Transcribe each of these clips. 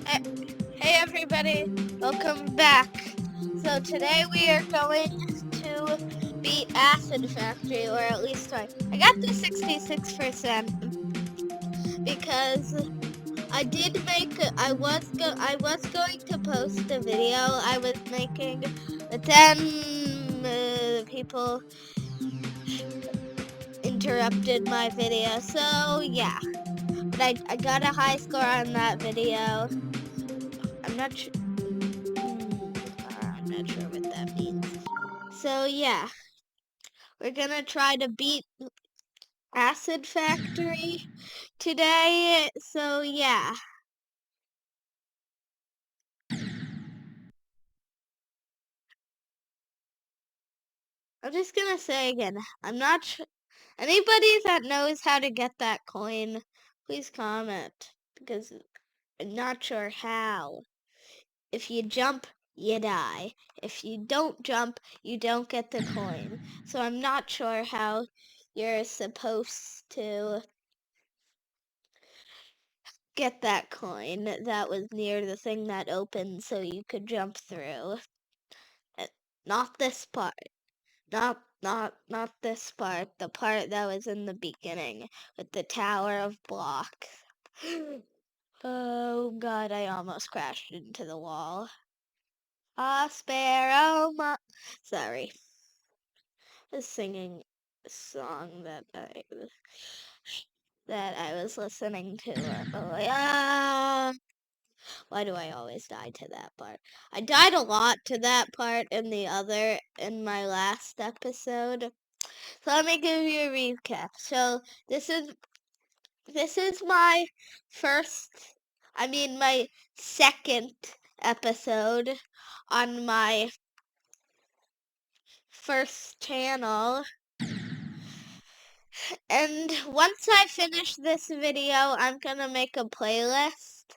Hey, hey everybody, welcome back. So today we are going to beat Acid Factory, or at least I got the 66% because I was going to post a video I was making, but then people interrupted my video. So yeah, but I got a high score on that video. I'm not sure. I'm not sure what that means. So yeah, we're gonna try to beat Acid Factory today. So yeah. I'm just gonna say again, I'm not anybody that knows how to get that coin, please comment because I'm not sure how. If you jump, you die. If you don't jump, you don't get the coin. So I'm not sure how you're supposed to get that coin that was near the thing that opened so you could jump through. Not this part. Not this part. The part that was in the beginning with the tower of blocks. Oh god, I almost crashed into the wall. Ah, sparrow, sorry. I was singing a song that I was listening to. Why do I always die to that part? I died a lot to that part in my last episode. So let me give you a recap. So this is my my second episode on my first channel. And once I finish this video, I'm gonna make a playlist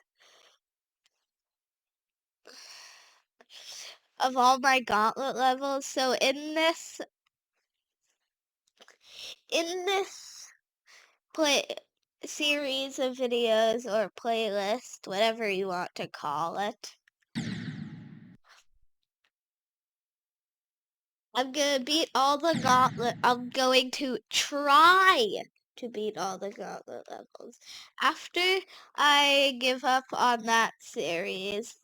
of all my gauntlet levels. So in this play series of videos or playlist, whatever you want to call it, I'm going to try to beat all the gauntlet levels. After I give up on that series,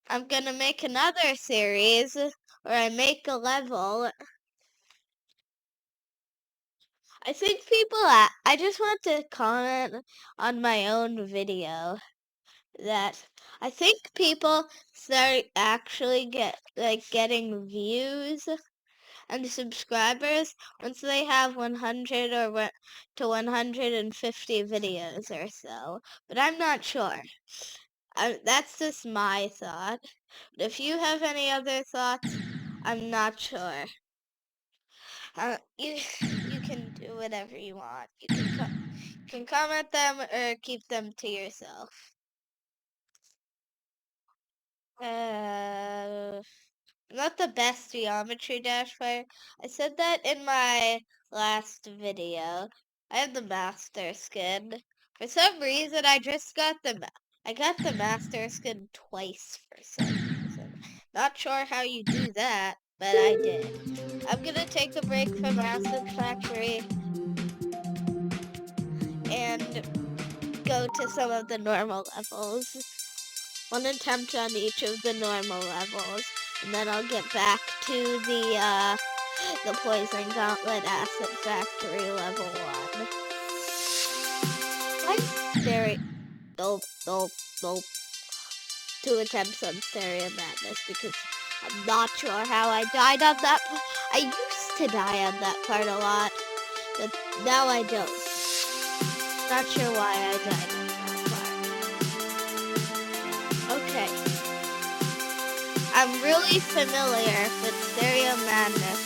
I'm gonna make another series where I make a level. I just want to comment on my own video that I think people start actually getting views and subscribers once they have 100 to 150 videos or so. But I'm not sure. That's just my thought. But if you have any other thoughts, I'm not sure. You can do whatever you want. You can comment them or keep them to yourself. Not the best Geometry Dash player. I said that in my last video. I have the Master Skin. For some reason, I got the Master Skin twice for some reason. Not sure how you do that, but I did. I'm gonna take a break from Acid Factory and go to some of the normal levels. One attempt on each of the normal levels, and then I'll get back to the Poison Gauntlet Acid Factory level 1. I'm very dope. 2 attempts on Stereo Madness because I'm not sure how I died on that part. I used to die on that part a lot, but now I don't. Not sure why I died on that part. Okay. I'm really familiar with Stereo Madness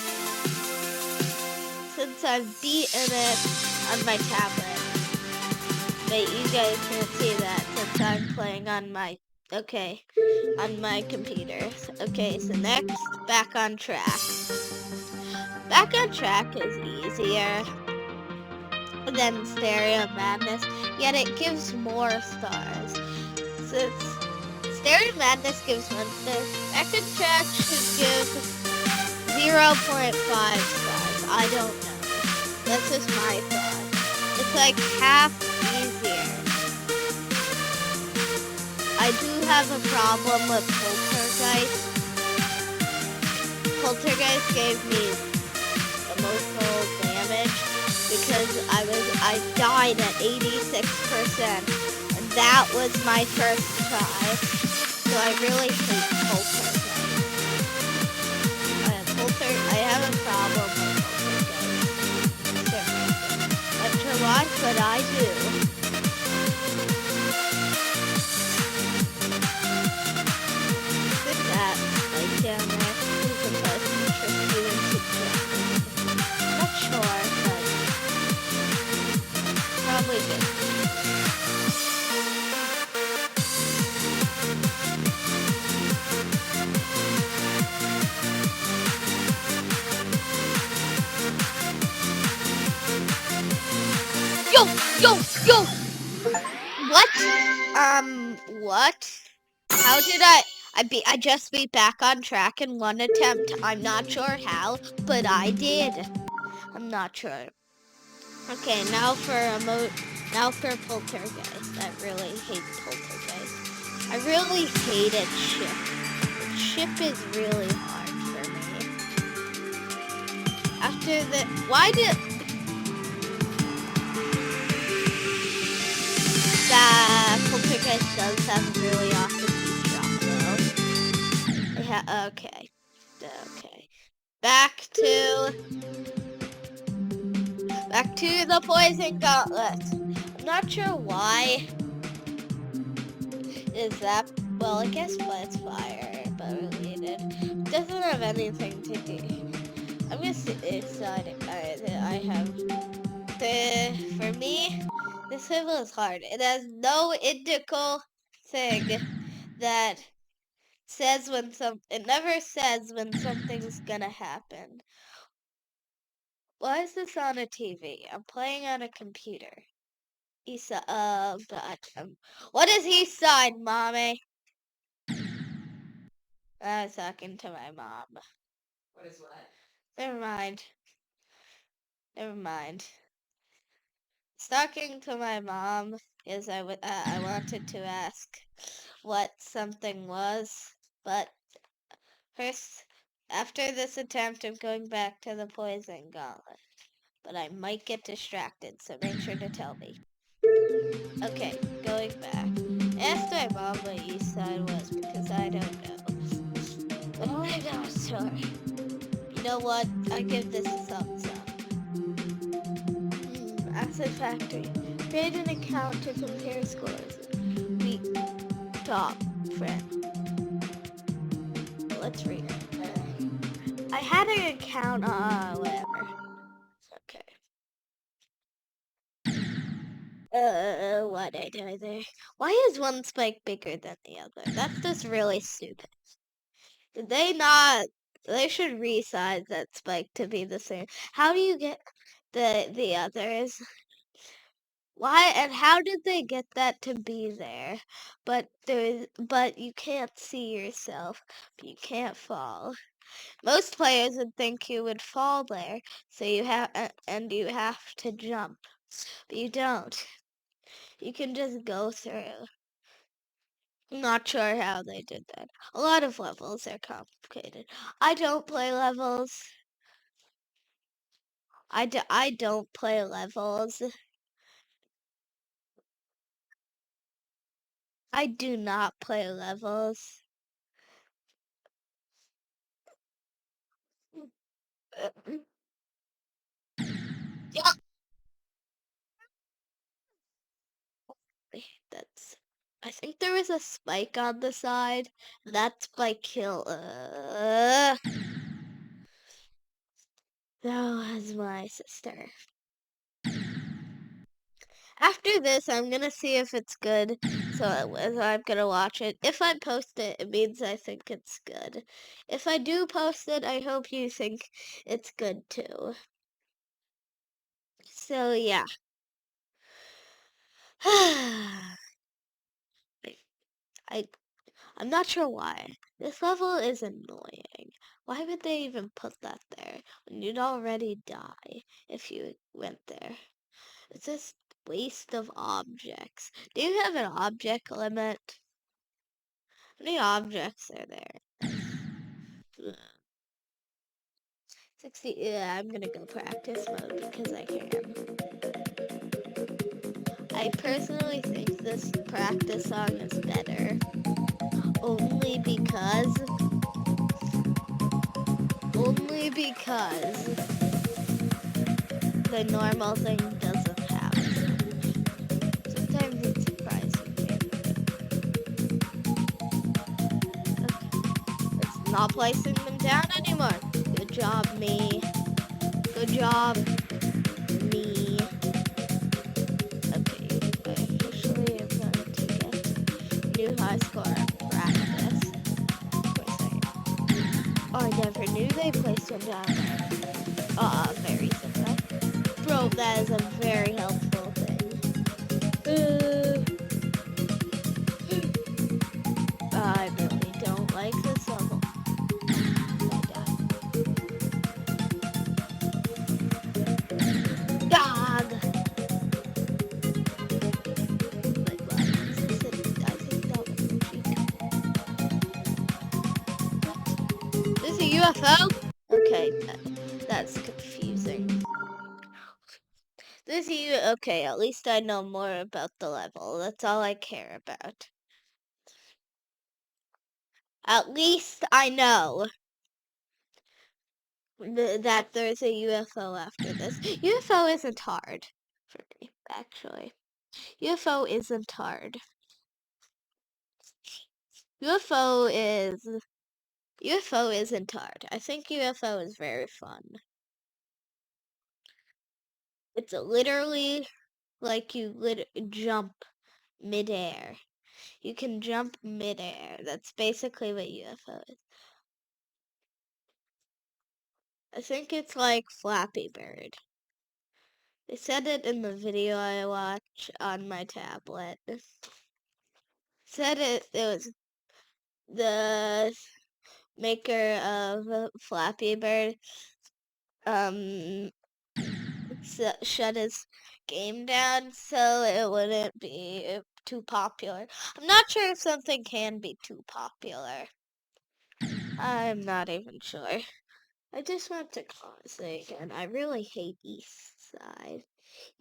since I've beaten it on my tablet. But you guys can't see that since I'm playing on my computer. Okay, so next, Back on Track. Back on Track is easier than Stereo Madness, yet it gives more stars. Stereo Madness gives 1 star. Back in Track should give 0.5 stars. I don't know. That's just my thought. It's like half easier. I do have a problem with Poltergeist. Poltergeist gave me emotional damage because I died at 86%, and that was my first try. So I really hate Poltergeist. I have a problem with Poltergeist. Not sure why, but I do. With that, like down there, who's supposed to trick you into jumping? Not sure, but probably good. Yo! What? What? How did I just beat Back on Track in 1 attempt. I'm not sure how, but I did. I'm not sure. Okay, now for Poltergeist. I really hate Poltergeist. I really hated Ship. Ship is really hard for me. After the Poltergeist does have really awesome beat drop though. Okay. Back to the Poison Gauntlet. I'm not sure why. Is that, well, I guess it's fire, but related. Doesn't have anything to do. I'm gonna see excited. I have for me, this level is hard. It has no indical thing that says it never says when something's gonna happen. Why is this on a TV? I'm playing on a computer. What is East Side, Mommy? I was talking to my mom. What is what? Never mind. Talking to my mom is I wanted to ask what something was, but first, after this attempt, I'm going back to the Poison Gauntlet. But I might get distracted, so make sure to tell me. Okay, going back. Ask my mom what East Side was because I don't know. But I'm not sure. You know what? I give this a thumbs up. Acid Factory. Create an account to compare scores. Beat top friend. Let's read it. I had an account, whatever. Okay. What did I do there? Why is one spike bigger than the other? That's just really stupid. Did they not? They should resize that spike to be the same. How do you get the others? Why and how did they get that to be there? But you can't see yourself. You can't fall. Most players would think you would fall there, so you have to jump. But you don't. You can just go through. I'm not sure how they did that. A lot of levels are complicated. I don't play levels. I don't play levels. I do not play levels. Yeah. That's. I think there was a spike on the side. That spike killed. That was my sister. After this, I'm gonna see if it's good. So I'm gonna watch it. If I post it, it means I think it's good. If I do post it, I hope you think it's good too. So yeah. I'm not sure why. This level is annoying. Why would they even put that there when you'd already die if you went there? It's just waste of objects. Do you have an object limit? How many objects are there? 60. Yeah, I'm gonna go practice mode because I can. I personally think this practice song is better. Only because. Only because the normal thing doesn't have it. Sometimes it surprises me. Okay. It's not placing them down anymore. Good job, me. Good job, me. Okay, I officially am going to get new high score at practice. Of course I am. Oh, I never knew they placed them down there. Very simple. Bro, that is a very helpful thing. I really don't like this level. I died. Dog! Like, wow, this is I think that was a cheat. This is a UFO? Okay, that's confusing. This is okay, at least I know more about the level. That's all I care about. At least I know that there's a UFO after this. UFO isn't hard for me, actually. UFO isn't hard. UFO is UFO isn't hard. I think UFO is very fun. It's literally like you jump midair. You can jump midair. That's basically what UFO is. I think it's like Flappy Bird. They said it in the video I watch on my tablet. Said it was the maker of Flappy Bird um shut his game down so it wouldn't be too popular. I'm not sure if something can be too popular. I'm not even sure. I just want to say again, I really hate East Side.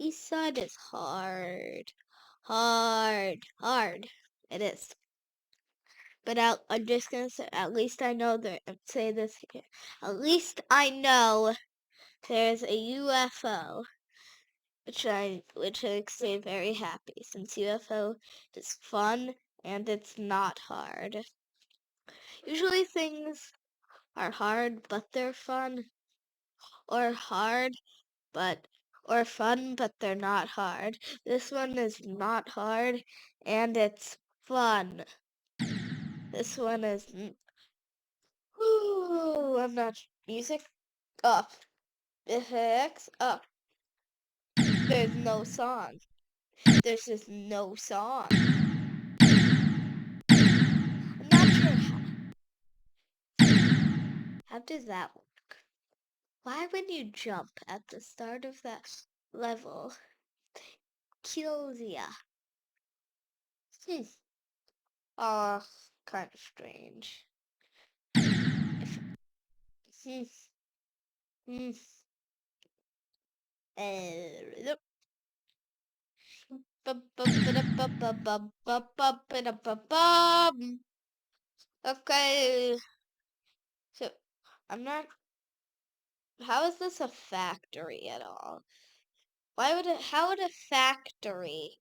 East Side is hard. Hard. It is. But I'm just gonna say, at least I know that, say this here. At least I know there's a UFO, which makes me very happy, since UFO is fun and it's not hard. Usually things are hard, but they're fun, or hard, but or fun, but they're not hard. This one is not hard, and it's fun. This one is. Ooh, I'm not. Music up. Effects up. There's no song. There's just no song. I'm not sure how does that work? Why would you jump at the start of that level? Kills ya. Hmm. Kind of strange. Hmm. Hmm. Nope. Okay. So I'm not. How is this a factory at all? Why would it? How would a factory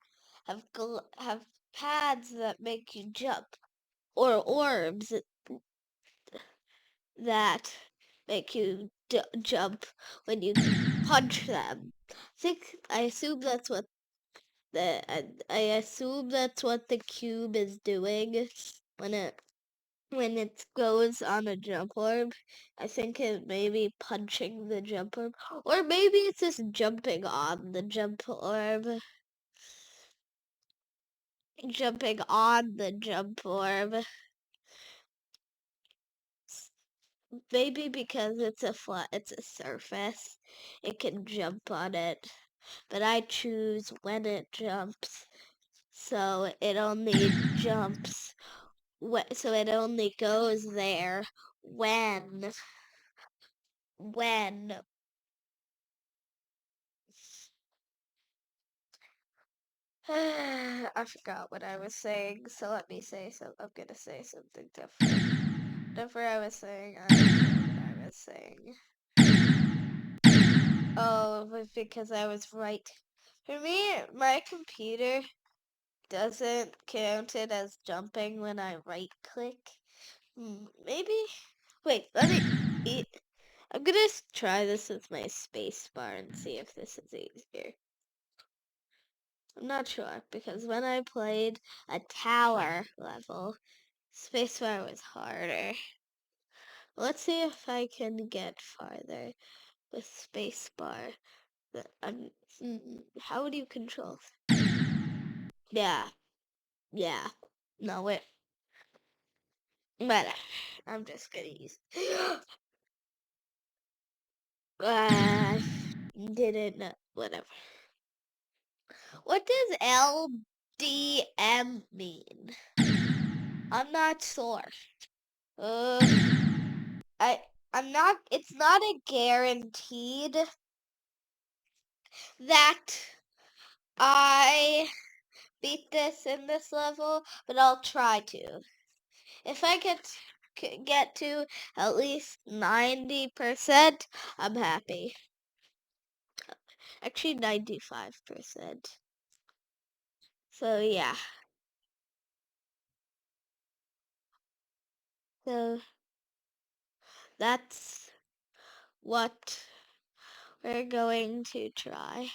have pads that make you jump, or orbs that make you jump when you punch them? I assume that's what I assume that's what the cube is doing when it goes on a jump orb. I think it may be punching the jump orb, or maybe it's just jumping on the jump orb. jumping on the jump orb. Maybe because it's a surface, it can jump on it. But I choose when it jumps, so it only jumps. So it only goes there when I forgot what I was saying, so let me say so. I'm gonna say something different. Whatever I was saying, I don't know what I was saying. Oh, but because I was right. For me, my computer doesn't count it as jumping when I right click. Maybe. Wait, let me. I'm gonna try this with my space bar and see if this is easier. I'm not sure because when I played a tower level, spacebar was harder. Let's see if I can get farther with spacebar. How do you control? Yeah, yeah. No, wait. But I'm just gonna use. I didn't know. Whatever. What does LDM mean? I'm not sure. Uh, I I'm not. It's not a guaranteed that I beat this in this level, but I'll try to. If I get to at least 90%, I'm happy. Actually, 95%. So yeah. So that's what we're going to try.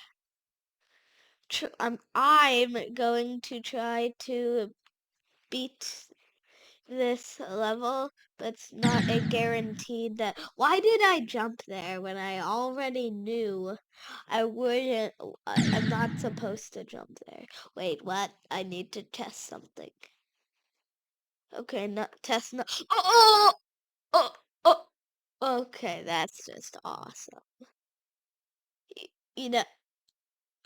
I'm going to try to beat this level, but it's not a guaranteed that. Why did I jump there when I already knew I wouldn't? I'm not supposed to jump there. Wait, what? I need to test something. Okay, not test. No. Oh, oh, oh. Okay, that's just awesome. You know,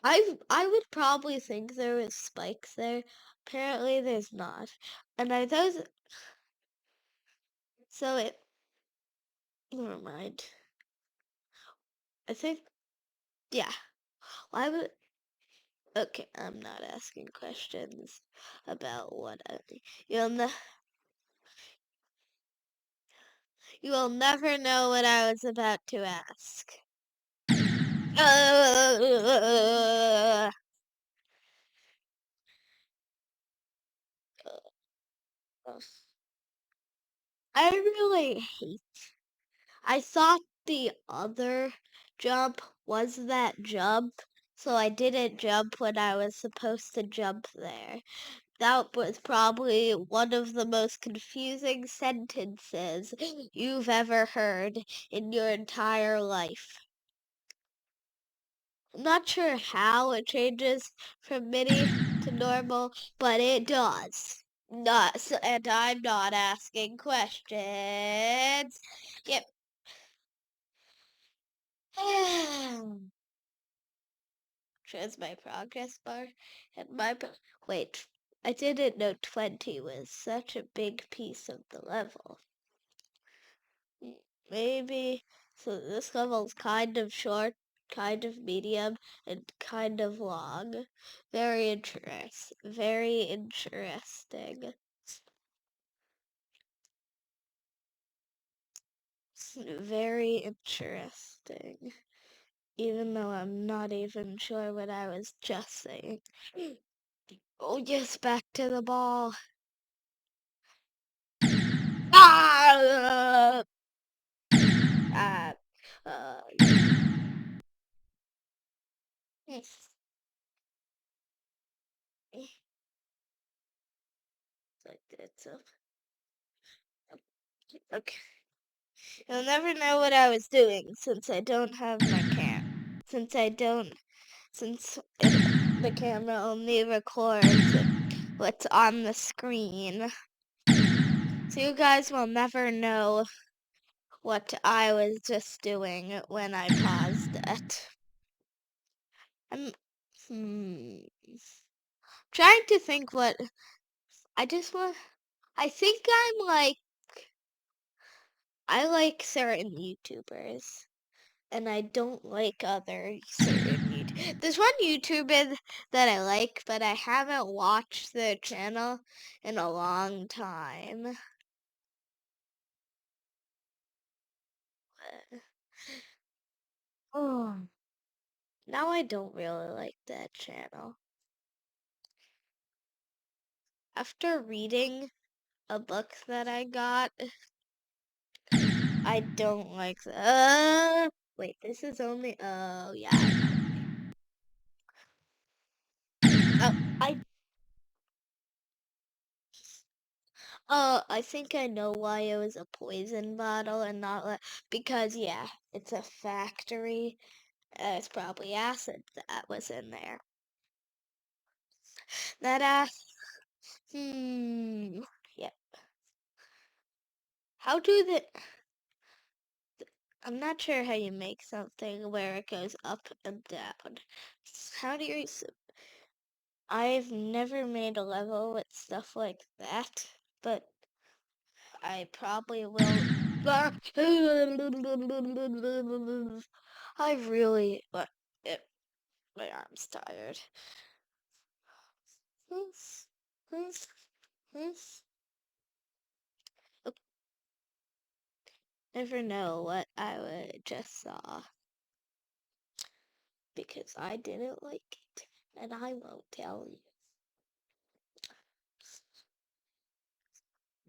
I would probably think there was spikes there. Apparently, there's not. And I those so it. Never mind. I think yeah. Why would okay? I'm not asking questions about what I. You'll ne you will never know what I was about to ask. I really hate. I thought the other jump was that jump, so I didn't jump when I was supposed to jump there. That was probably one of the most confusing sentences you've ever heard in your entire life. I'm not sure how it changes from mini to normal, but it does. Not, and I'm not asking questions. Yep. Shows my progress bar and wait, I didn't know 20 was such a big piece of the level. Maybe so this level's kind of short, kind of medium, and kind of long. Very interesting. Very interesting. Even though I'm not even sure what I was just saying. Oh yes, back to the ball. Ah! Ah! Uh, yes. Like that, so. Okay. You'll never know what I was doing since I don't have my cam. Since the camera only records what's on the screen. So you guys will never know what I was just doing when I paused it. I'm trying to think what I think I like certain YouTubers and I don't like other certain YouTubers. There's one YouTuber that I like, but I haven't watched their channel in a long time. Oh, now I don't really like that channel. After reading a book that I got, I don't like that. Wait, this is only. Oh, yeah. I think I know why it was a poison bottle and not because yeah, it's a factory. It's probably acid that was in there. That yep. How do the I'm not sure how you make something where it goes up and down. How do you I've never made a level with stuff like that, but I probably will. I really, my arm's tired. Never know what I would just saw because I didn't like it, and I won't tell you.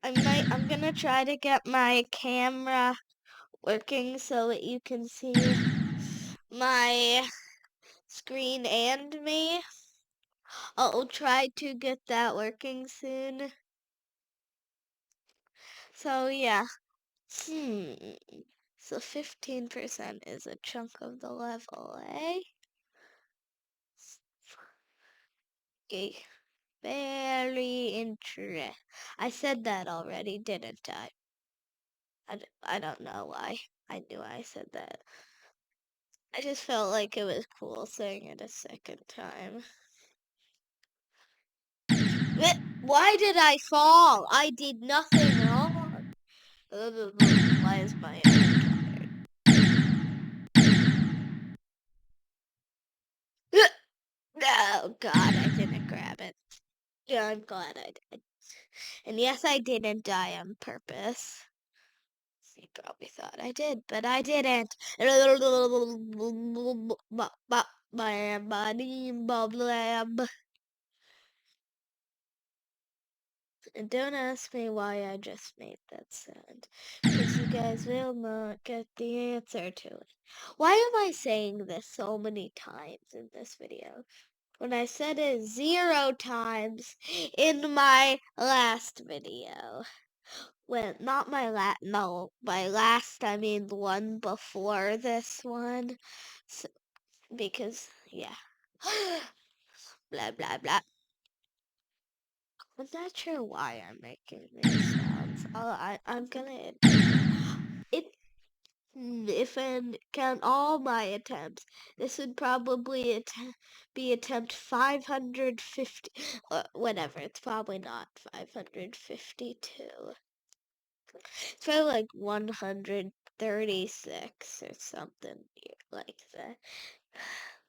I'm gonna try to get my camera working so that you can see my screen and me. I'll try to get that working soon. So yeah. So 15% is a chunk of the level, eh? Okay. Very interesting. I said that already, didn't I? I don't know why. I knew I said that. I just felt like it was cool saying it a second time. Why did I fall? I did nothing wrong. Why is my arm tired? Oh God, I didn't grab it. Yeah, I'm glad I did. And yes, I didn't die on purpose. You probably thought I did, but I didn't. And don't ask me why I just made that sound, because you guys will not get the answer to it. Why am I saying this so many times in this video? When I said it 0 times in my last video. Well, not my no, by last I mean the one before this one. So, because, yeah. Blah, blah, blah. I'm not sure why I'm making these sounds. I'm gonna, if I count all my attempts, this would probably be attempt 550, whatever, it's probably not 552. It's probably like 136 or something like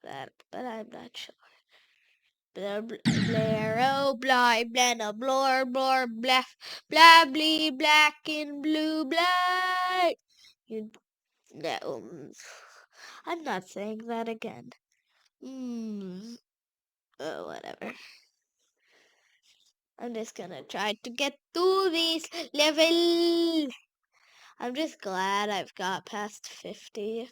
that. But I'm not sure. Blah, oh, blah, blah, blor, blor, blah, blah, blee, black and blue, black. You know, I'm not saying that again. Oh, whatever. I'm just gonna try to get through this level. I'm just glad I've got past 50.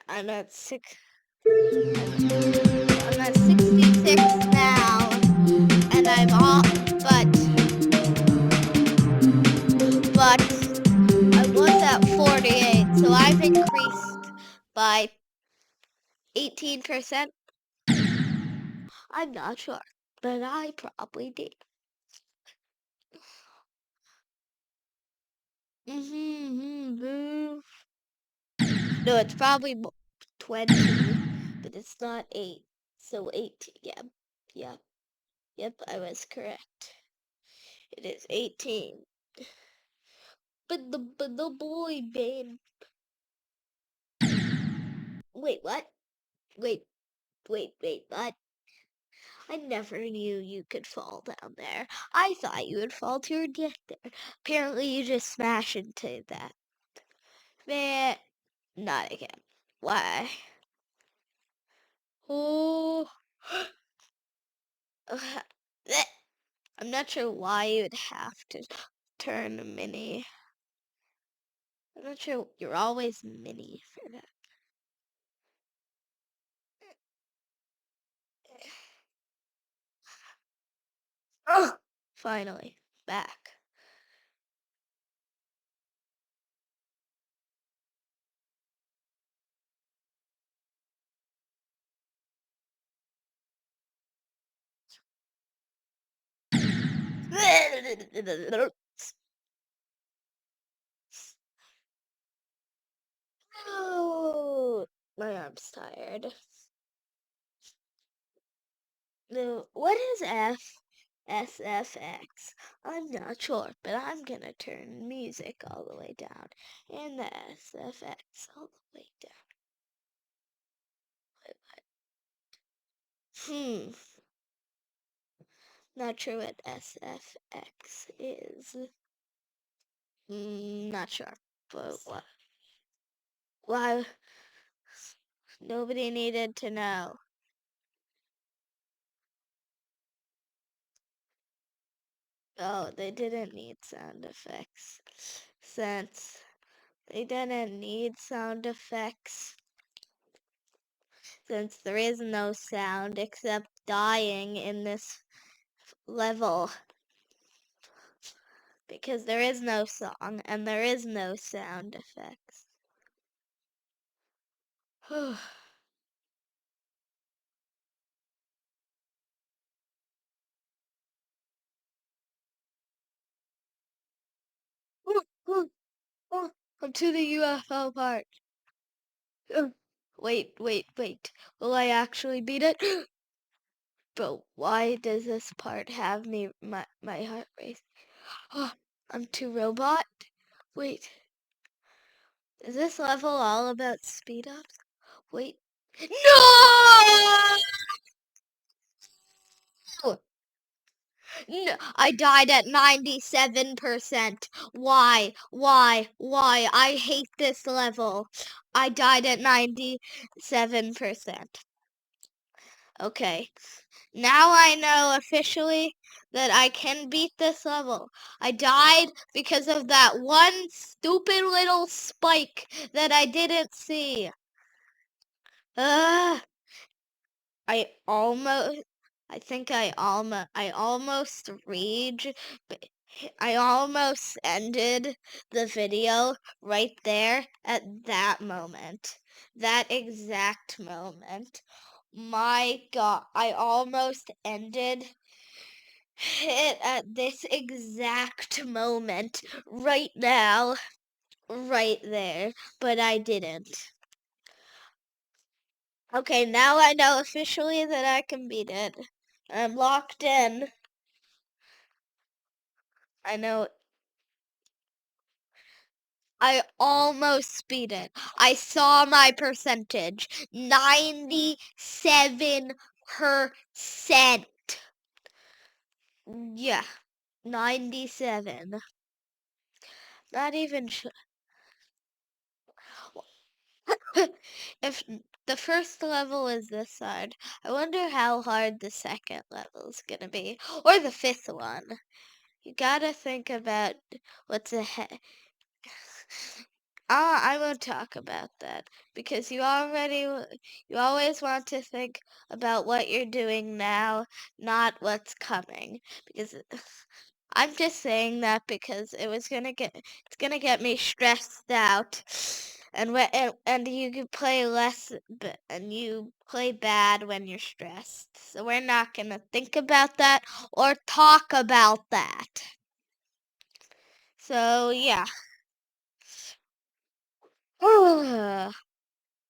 I'm at 66 now, and I'm off, but I was at 48, so I've increased by 18%. I'm not sure, but I probably did. No, it's probably 20, but it's not 8. So 18, yeah. Yep, yep, I was correct. It is 18. But the boy, babe. Wait, what? Wait, what? I never knew you could fall down there. I thought you would fall to your death there. Apparently you just smash into that. Man, not again. Why? Oh, I'm not sure why you would have to turn a mini. I'm not sure. You're always mini for that. Oh, finally, back. Oh, my arm's tired. No, what is SFX? I'm not sure, but I'm gonna turn music all the way down and the SFX all the way down. Hmm, not sure what SFX is. Not sure, but what? Why? Nobody needed to know. Oh, they didn't need sound effects. Since they didn't need sound effects, since there is no sound except dying in this level. Because there is no song and there is no sound effects. I'm to the UFO part. Wait. Will I actually beat it? But why does this part have my heart race? Oh, I'm too robot. Wait, is this level all about speed ups? Wait. No! No! I died at 97%. Why? Why? I hate this level. I died at 97%. Okay. Now I know officially that I can beat this level. I died because of that one stupid little spike that I didn't see. Ugh. I think I almost rage. I almost ended the video right there at that moment. That exact moment. My God, I almost ended it at this exact moment right now, right there, but I didn't. Okay, now I know officially that I can beat it. I'm locked in. I know I almost beat it. I saw my percentage. 97%. Yeah, 97. Not even sure. If the first level is this hard, I wonder how hard the second level is gonna be. Or the fifth one. You gotta think about what's ahead. I won't talk about that because you always want to think about what you're doing now, not what's coming. Because I'm just saying that because it's gonna get me stressed out. and you can play less and you play bad when you're stressed. So we're not gonna think about that or talk about that. So yeah.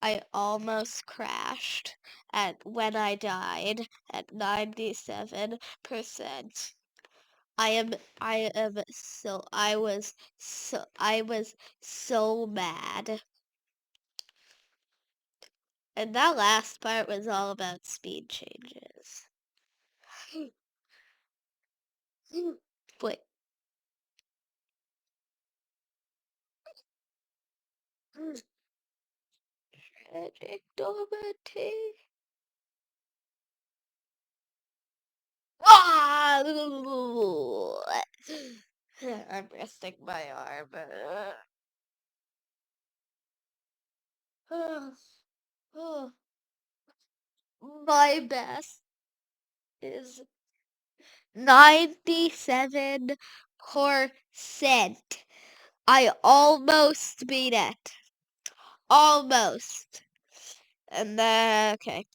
I almost crashed at when I died at 97%. I was so mad. And that last part was all about speed changes. Wait. Tragic Dorothy. Ah! I'm resting my arm. My best is 97%. I almost beat it. Almost. And then, okay.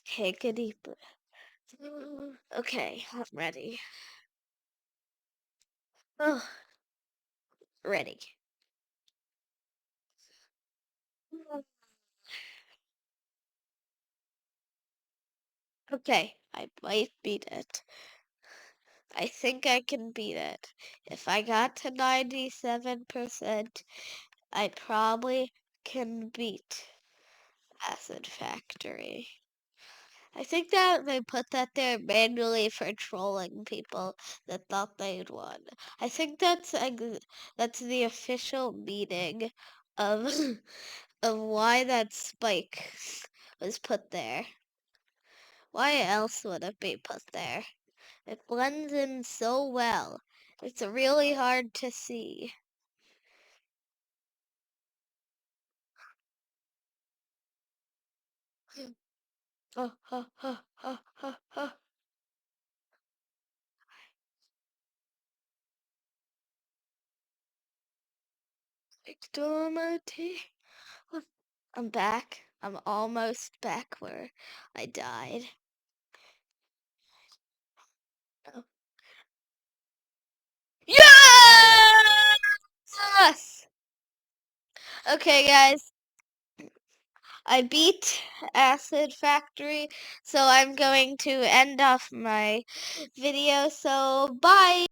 Take a deep breath. Okay, I'm ready. Ready. Okay, I might beat it. I think I can beat it. If I got to 97%, I probably can beat Acid Factory. I think that they put that there manually for trolling people that thought they'd won. I think that's the official meaning of of why that spike was put there. Why else would it be put there? It blends in so well. It's really hard to see. Oh, oh, oh, oh, oh, oh. Extremity. I'm back. I'm almost back where I died. Oh. Yes! Okay, guys. I beat Acid Factory, so I'm going to end off my video. So, bye!